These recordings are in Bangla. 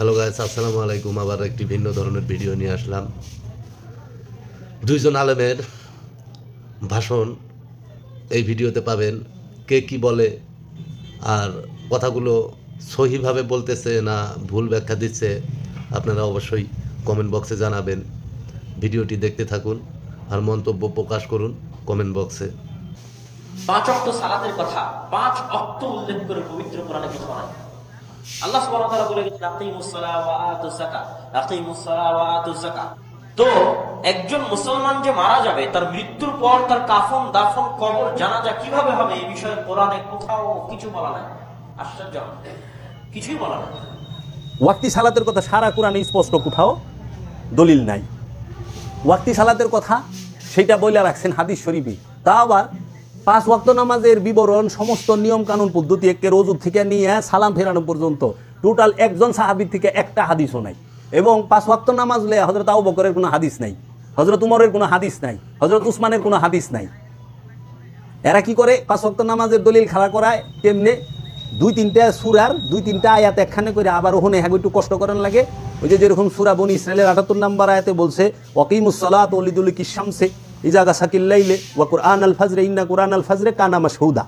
হ্যালো গাইস, আসসালামু আলাইকুম। আবার একটি ভিন্ন ধরনের ভিডিও নিয়ে আসলাম। দুইজন আলেমের ভাষণ এই ভিডিওতে পাবেন। কে কি বলে আর কথাগুলো সহিভাবে বলতেছে না ভুল ব্যাখ্যা দিচ্ছে, আপনারা অবশ্যই কমেন্ট বক্সে জানাবেন। ভিডিওটি দেখতে থাকুন আর মন্তব্য প্রকাশ করুন কমেন্ট বক্সে। 5 ওয়াক্ত সালাতের কথা 5 ওয়াক্ত উল্লেখ করে পবিত্র কোরআনে কোথাও নাই। আল্লাহ সুবহানাহু ওয়া তাআলা বলে গেছেন আকিমুস সালাহ ওয়া আতুজ যাকাত, আকিমুস সালাহ ওয়া আতুজ যাকাত। তো একজন মুসলমান যে মারা যাবে, তার মৃত্যুর পর তার কাফন, দাফন, কবর, জানাজা কিভাবে হবে, এই বিষয়ে কোরআনে কোথাও কিছু বলা নাই। আশ্চর্য, কিছুই বলা নাই। ওয়াক্তি সালাতের কথা সারা কোরআনে স্পষ্ট কোথাও দলিল নাই। ওয়াক্তি সালাতের কথা সেটা বইলা রাখছেন হাদিস শরীফে। তা আবার 5 ওয়াক্ত নামাজের বিবরণ, সমস্ত নিয়ম কানুন পদ্ধতি একে রোজু থেকে নিয়ে সালাম ফেরানো পর্যন্ত টোটাল একজন সাহাবীর থেকে একটা হাদিসও নাই। এবং 5 ওয়াক্ত নামাজ হলে হযরত আবু বকরের কোনো হাদিস নাই, হযরত উমরের কোনো হাদিস নাই, হযরত উসমানের কোনো হাদিস নাই। এরা কি করে 5 ওয়াক্ত নামাজের দলিল খাড়া করায়? কেমনে? 2-3টা সূরার 2-3টা আয়াত একখানে করে আবার ওখানে একটু কষ্ট করেন লাগে। ওই যে যেরকম সূরা বনী ইসরাঈলের 78 নম্বর আয়াতে বলছে ওয়াকিমুস সালাত ওয়া লিদুলিকিশ শামসি ইজা গাসাকিল লাইলি ওয়া কুরআনাল ফাজরি ইন্না কুরআনাল ফাজরি কানা মাশহুদা।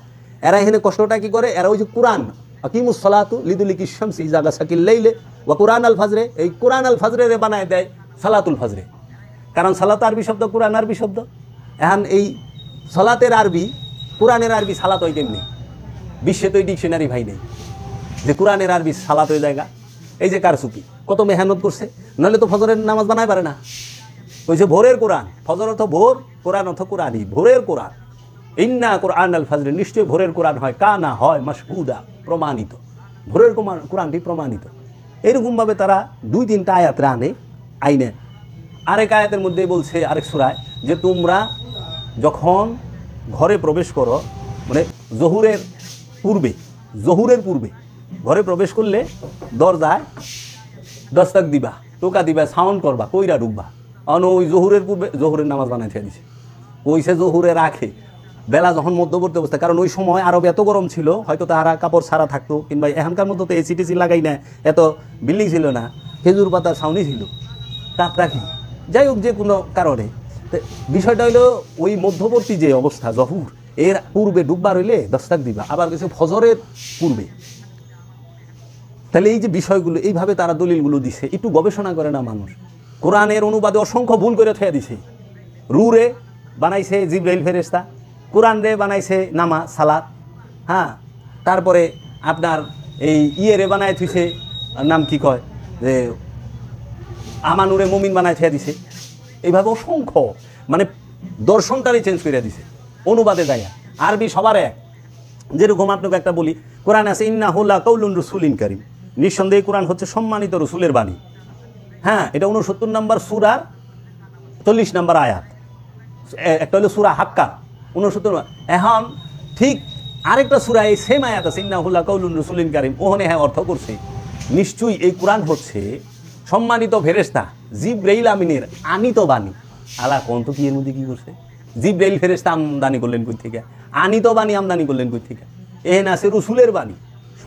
এরা এখানে কষ্টটা কি করে? এরা ওই যে কোরআন ওয়াকিমুস সালাতু লিদুলিকিশ শামসি ইজা গাসাকিল লাইলি ওয়া কুরআনাল ফাজরি, এই কুরআনাল ফাজরে রে বানায় দেয় সালাতুল ফাজরে। কারণ সালাত আরবি শব্দ, কোরআন আরবি শব্দ। এখন এই সালাতের আরবি, কোরআনের আরবি সালাত হয় কেমনি? বিশ্বে তো এই ডিকশনারি ভাই নেই যে কোরআনের আরবি সালাত হয়ে জায়গা। এই যে কারসুকি কত মেহনত করছে, নাহলে তো ফজরের নামাজ বানায় পারে না। ওই যে ভোরের কোরআন, ফজর অর্থ ভোর, কোরআন অর্থ কোরআনই, ভোরের কোরআন। ইন্না কুরআনাল ফাজরি, নিশ্চয়ই ভোরের কোরআন হয় কানা হয় মাশহুদা, প্রমাণিত। ভোরের কোরআনটি প্রমাণিত। এরকমভাবে তারা 2-3টা আয়াত আনে আইনে। আরেক আয়াতের মধ্যে বলছে আরেক সূরায় যে তোমরা যখন ঘরে প্রবেশ করো, মানে জহুরের পূর্বে ঘরে প্রবেশ করলে দরজায় দস্তক দিবা, টোকা দিবা, সাউন্ড করবা, কইরা ঢুকবা। ওই জহুরের পূর্বে জহুরের নামাজ বানাই থেকে দিছে। কইছে জহুরে রাখে বেলা যখন মধ্যবর্তী অবস্থা, কারণ ওই সময় আরব এত গরম ছিল, হয়তো তাহারা কাপড় ছাড়া থাকতো, কিংবা এখানকার মতো তো এসি টেসি লাগাই না, এত বিল্ডিং ছিল না, খেজুর পাতার ছাউনি ছিল, তাপ রাখি। যাই হোক, যে কোনো কারণে বিষয়টা হইলো ওই মধ্যবর্তী যে অবস্থা জহুর, এর পূর্বে ডুববার হইলে দস্তাক দিবা, আবার কিছু ফজরের পূর্বে। তাহলে এই যে বিষয়গুলো এইভাবে তারা দলিলগুলো দিছে, একটু গবেষণা করে না মানুষ? কোরআনের অনুবাদে অসংখ্য ভুল করে থুয়ে দিছে। রুরে বানাইছে জিবরাইল ফেরেশতা, কোরআন রে বানাইছে নামা সালাত, হ্যাঁ। তারপরে আপনার এই ইয়েরে বানায় থুইছে, নাম কি কয় যে আমানুরে মুমিন বানায় থুয়ে দিছে। এইভাবে অসংখ্য, মানে দর্শনটারই চেঞ্জ করে দিছে অনুবাদে যায়। আরবি সবার এক। যেরকম আপনাকে একটা বলি, কোরআন আছে ইন্নাহু লাকাউলুন রাসূলিন কারীম, নিঃসন্দেহে কোরআন হচ্ছে সম্মানিত রসুলের বাণী। হ্যাঁ, এটা 69 নম্বর সূরার 40 নম্বর আয়াত। একটা হলো সূরা হাক্কা 69। এখন ঠিক আরেকটা সূরা এই সেম আয়াত আছে ইন্নাহু লাকাউলুন রাসূলিন কারীম, ওখানে হ্যাঁ অর্থ করছে নিশ্চয়ই এই কোরআন হচ্ছে সম্মানিত ফেরেশতা জিবরাইল আমিনের আনিত বাণী। আলা কোন তো কি এর মধ্যে কি করছে? জিবরাইল ফেরেশতা আমদানি করলেন কই থেকে? আনিত বাণী আমদানি করলেন কই থেকে? এখানে আছে রসুলের বাণী,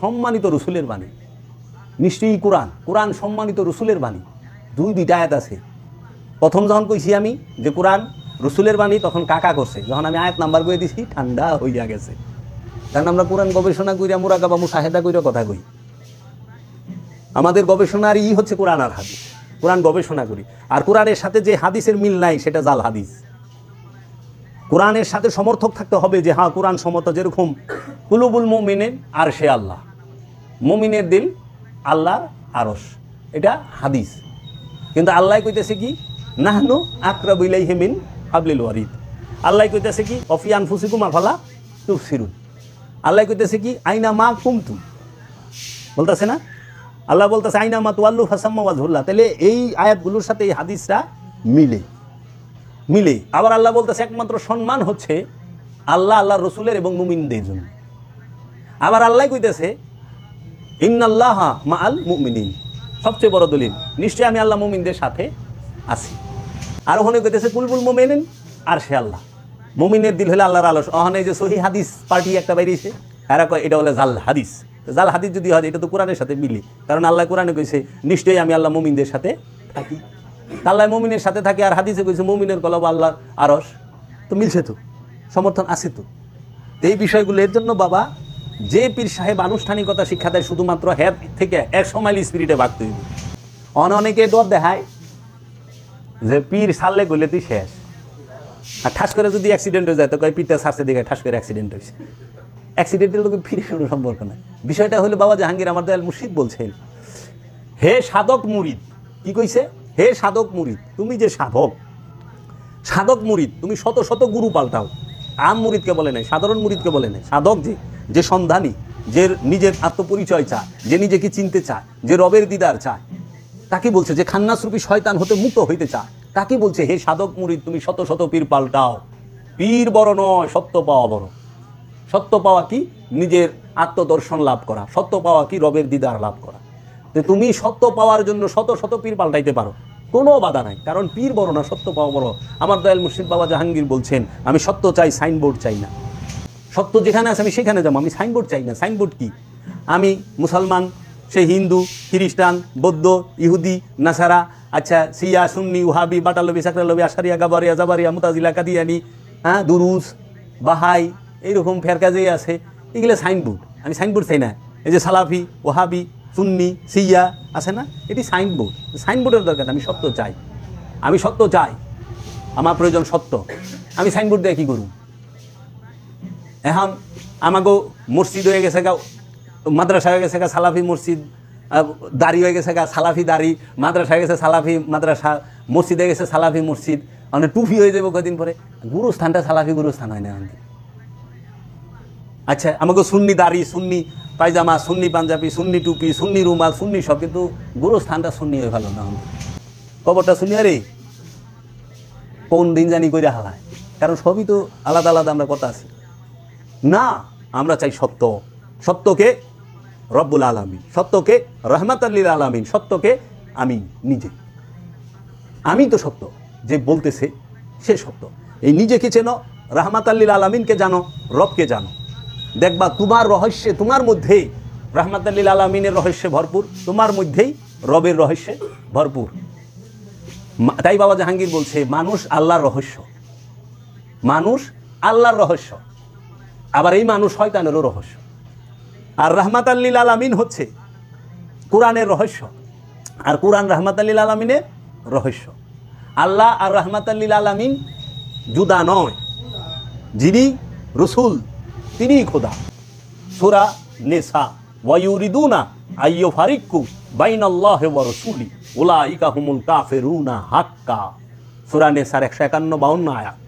সম্মানিত রসুলের বাণী। নিশ্চয়ই কোরআন সম্মানিত রসুলের বাণী। 2-2টা আয়াত আছে। প্রথম যখন কইছি আমি যে কোরআন রসুলের বাণী, তখন কাকা করছে। যখন আমি আয়াত নাম্বার কয়ে দিছি, ঠান্ডা হইয়া গেছে। কারণ আমরা কোরআন গবেষণা কইরা মুরাকাবা মুশাহেদা কইরা কথা কই। আমাদের গবেষণার হচ্ছে কোরআন আর হাদিস। কোরআন গবেষণা করি, আর কোরআনের সাথে যে হাদিসের মিল নাই সেটা জাল হাদিস। কোরআনের সাথে সমর্থক থাকতে হবে যে হ্যাঁ কোরআন সমর্থক। যেরকম কুলুবুল মুমিনিন আর সে আল্লাহ, মুমিনের দিল আল্লাহর আরশ, এটা হাদিস। কিন্তু আল্লাহ কইতেছে কি নাহনু আকরাবু ইলাইহি মিন হাবলিল ওয়ারিদ। আল্লাহ কইতেছে কি অফি আনফুসিকুম আফালা তুবসিরুন। আল্লাহ কইতেছে কি আইনা মা কুমতুম, বলতেছে না? আল্লাহ বলতেছে আইনা মা তুয়াল্লু ফাসাম্মা ওয়াজহুল্লাহ। তাহলে এই আয়াতগুলোর সাথে এই হাদিসটা মিলে। আবার আল্লাহ বলতেছে একমাত্র সম্মান হচ্ছে আল্লাহ, আল্লাহর রসুলের এবং মুমিনদের জন্য। আবার আল্লাহ কইতেছে ইন্নাল্লাহা মাআল মুমিনিন, সবচেয়ে বড় দলিল, নিশ্চয়ই আমি আল্লাহ মুমিনদের সাথে আছি। আর ওখানে কইতেছে কুলবুল মুমিনিন আর সে আল্লাহ, মুমিনের দিল হলে আল্লাহর আলস। ওখানে যে সহি হাদিস পার্টি একটা বাইরেছে, এরা কয় এটা হলে জাল হাদিস, জাল হাদিস যদি হয় এটা তো কোরআনের সাথে মিলি, কারণ আল্লাহ কোরআনে কইছে নিশ্চয়ই আমি আল্লাহ মুমিনদের সাথে থাকি। আল্লাহ মুমিনের সাথে থাকি, আর হাদিসে কইছে মুমিনের কলব আল্লাহর আরশ, তো মিলছে তো, সমর্থন আছে তো। এই বিষয়গুলো এর জন্য বাবা, যে পীর সাহেব আনুষ্ঠানিকতা শিক্ষা দেয় শুধুমাত্র হ্যাঁ থেকে 100 মাইল স্পিরিটে ভাগতে হইবে। অনেকে ডর দেখায় যে পীর ছাড়লে গেলে তুই শেষ, আর ঠাস করে যদি অ্যাক্সিডেন্ট হয়ে যায় তো কয় পীরটা ছাড়ছে দেখে ঠাস করে অ্যাক্সিডেন্ট হয়েছে। অ্যাক্সিডেন্টের লোকের ফিরে কোনো সম্পর্ক নাই। বিষয়টা হলো বাবা জাহাঙ্গীর আমার দয়াল মুর্শিদ বলছেন, হে সাধক মুরিদ, কি কইছে? হে সাধক মুরিদ, তুমি যে সাধক, সাধক মুরিদ, তুমি শত শত গুরু পাল্টাও। আম মুরিদকে বলে নাই, সাধারণ মুরিদকে বলে নাই। সাধক যে সন্ধানী, যে নিজের আত্মপরিচয় চায়, যে নিজেকে চিনতে চায়, যে রবের দিদার চায়, তাকে বলছে, যে খান্নাসরূপী শয়তান হতে মুক্ত হইতে চায়, তাকে বলছে হে সাধক মুরিদ, তুমি শত শত পীর পাল্টাও। পীর বড় নয়, সত্য পাওয়া বড়। সত্য পাওয়া কি? নিজের আত্মদর্শন লাভ করা। সত্য পাওয়া কি? রবের দিদার লাভ করা। তো তুমি সত্য পাওয়ার জন্য শত শত পীর পাল্টাইতে পারো, কোনো বাধা নাই, কারণ পীর বড় না, সত্য পাওয়া বড়। আমার দয়াল মুর্শিদ বাবা জাহাঙ্গীর বলছেন, আমি সত্য চাই, সাইনবোর্ড চাই না। সত্য যেখানে আছে আমি সেখানে যাবো, আমি সাইনবোর্ড চাই না। সাইনবোর্ড কি? আমি মুসলমান, সে হিন্দু, খ্রিস্টান, বৌদ্ধ, ইহুদি, নাসারা, আচ্ছা সিয়া, সুন্নি, ওহাবি, বাটালবি, সাকরালবি, আশারিয়া, গাবারিয়া, জাবারিয়া, মুতাজিলা, কাদিয়ানি, হ্যাঁ, দুরুস, বাহাই, এইরকম ফেরকাজে আছে, এগুলো সাইনবোর্ড। আমি সাইনবোর্ড চাই না। এই যে সালাফি, ওহাবি, সুন্নি, সিয়া আছে না, এটি সাইনবোর্ড। সাইনবোর্ডের দরকার, আমি সত্য চাই। আমি সত্য চাই, আমার প্রয়োজন সত্য। আমি সাইনবোর্ড দিয়ে কী করুন? এখন আমাকে মসজিদ হয়ে গেছে গা, মাদ্রাসা হয়ে গেছে গা সালাফি মসজিদ, দাড়ি হয়ে গেছে গা সালাফি দাড়ি, মাদ্রাসা হয়ে গেছে সালাফি মাদ্রাসা, মসজিদ হয়ে গেছে সালাফি মসজিদ, মানে টুপি হয়ে যাবো কদিন পরে, গুরুস্থানটা সালাফি গুরুস্থান হয় না। আচ্ছা আমাকে সুন্নি দাড়ি, সুন্নি পায়জামা, সুন্নি পাঞ্জাবি, সুন্নি টুপি, সুন্নি রুমাল, সুন্নি সব, কিন্তু গুরুস্থানটা সুন্নি হয়ে ভালো না। কবরটা শুনি আরে কোন দিন জানি করে হালায়, কারণ সবই তো আলাদা আলাদা আমরা কথা আছি না। আমরা চাই সত্য, সত্যকে রব্বুল আলামিন, সত্যকে রহমাতুল লিল আলামিন, সত্যকে আমি নিজে। আমি তো সত্য, যে বলতেছে সে সত্য। এই নিজেকে চেনো, রহমাতুল লিল আলামিনকে জানো, রবকে জানো, দেখবা তোমার রহস্যে, তোমার মধ্যেই রহমাতুল লিল আলামিনের রহস্যে ভরপুর, তোমার মধ্যেই রবের রহস্যে ভরপুর। তাই বাবা জাহাঙ্গীর বলছে, মানুষ আল্লাহর রহস্য, মানুষ আল্লাহর রহস্য, আবার এই মানুষ শয়তানেরও রহস্য। আর রাহমাতাল লিল আলামিন হচ্ছে কোরআনের রহস্য, আর কোরআন রাহমাতাল লিল আলামিনের রহস্য। আল্লাহ আর রাহমাতাল লিল আলামিন জুদা নয়, যিনি রসুল তিনিই খোদা। সূরা নিসা, ওয়া ইউরিদুনা আইয়ুফারিকু বাইনাল্লাহি ওয়া রাসূলি উলাইকা হুমুল কাফিরুনা হাক্কা। সূরা নিসার 151-52 আয়াত।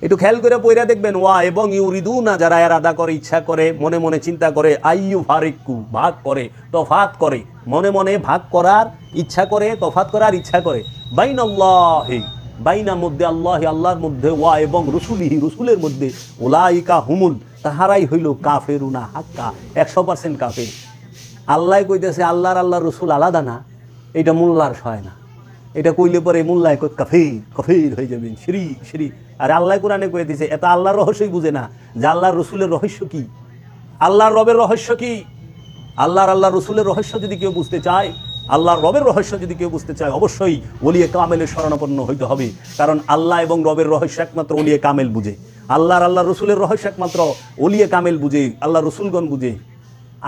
একটু খেয়াল করে পড়া দেখবেন, ওয়া এবং ইউরিদুনা, যারা এরাদা করে, ইচ্ছা করে, মনে মনে চিন্তা করে, আইয়ুফারিকু ভাগ করে, তফাত করে, মনে মনে ভাগ করার ইচ্ছা করে, তফাত করার ইচ্ছা করে, বাইনাল্লাহি, বাইনা মধ্যে আল্লাহি, আল্লাহর মধ্যে, ওয়া এবং রসুলিহি, রসুলের মধ্যে, উলাইকা হুমুল, তাহারাই হইল কাফেরুনা হাক্কা, 100% কাফের। আল্লাহ কইতেছে আল্লাহর আল্লাহর রসুল আলাদা না, এটা মোল্লার সয় না। এটা কইলে পরে মোল্লায় কই কাফির কাফির হয়ে যাবেন, শ্রী শ্রী। আর আল্লাহ কোরআনে কয়ে দিছে, এত আল্লাহর রহস্যই বুঝে না যে আল্লাহর রসুলের রহস্য কি, আল্লাহর রবের রহস্য কি। আল্লাহ রসুলের রহস্য যদি কেউ বুঝতে চায়, আল্লাহর রবের রহস্য যদি কেউ বুঝতে চায়, অবশ্যই ওলিয়ে কামেলের শরণাপন্ন হইতে হবে, কারণ আল্লাহ এবং রবের রহস্য একমাত্র ওলিয়ে কামেল বুঝে। আল্লাহ রসুলের রহস্য একমাত্র ওলিয়ে কামেল বুঝে, আল্লাহ রসুলগণ বুঝে।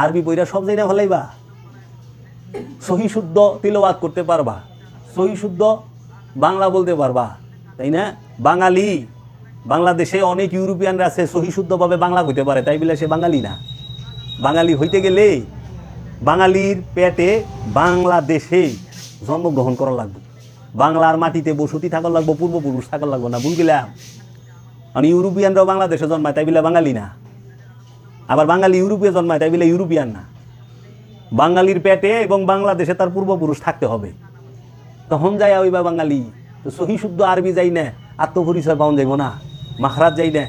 আরবি বইরা সব জায়গা ভালাইবা, সহি শুদ্ধ তিলাওয়াত করতে পারবা, সহি শুদ্ধ বাংলা বলতে পারবা, তাই না? বাঙালি, বাংলাদেশে অনেক ইউরোপিয়ানরা আছে সহি শুদ্ধভাবে বাংলা হইতে পারে, তাই বলে সে বাঙালি না। বাঙালি হইতে গেলে বাঙালির পেটে বাংলাদেশে জন্মগ্রহণ করা লাগবে, বাংলার মাটিতে বসতি থাকা লাগবো, পূর্বপুরুষ থাকা লাগবো না, ভুল গেলাম। মানে ইউরোপিয়ানরাও বাংলাদেশে জন্মায়, তাই বলে বাঙালি না। আবার বাঙালি ইউরোপে জন্মায়, তাই বলে ইউরোপিয়ান না। বাঙালির পেটে এবং বাংলাদেশে তার পূর্বপুরুষ থাকতে হবে, তখন যায় ওই বা বাঙালি। তো সহি শুদ্ধ আরবি যাই না, আত্মপরিচয় পাওয়া যাইব না, মাখরাজ যাই না,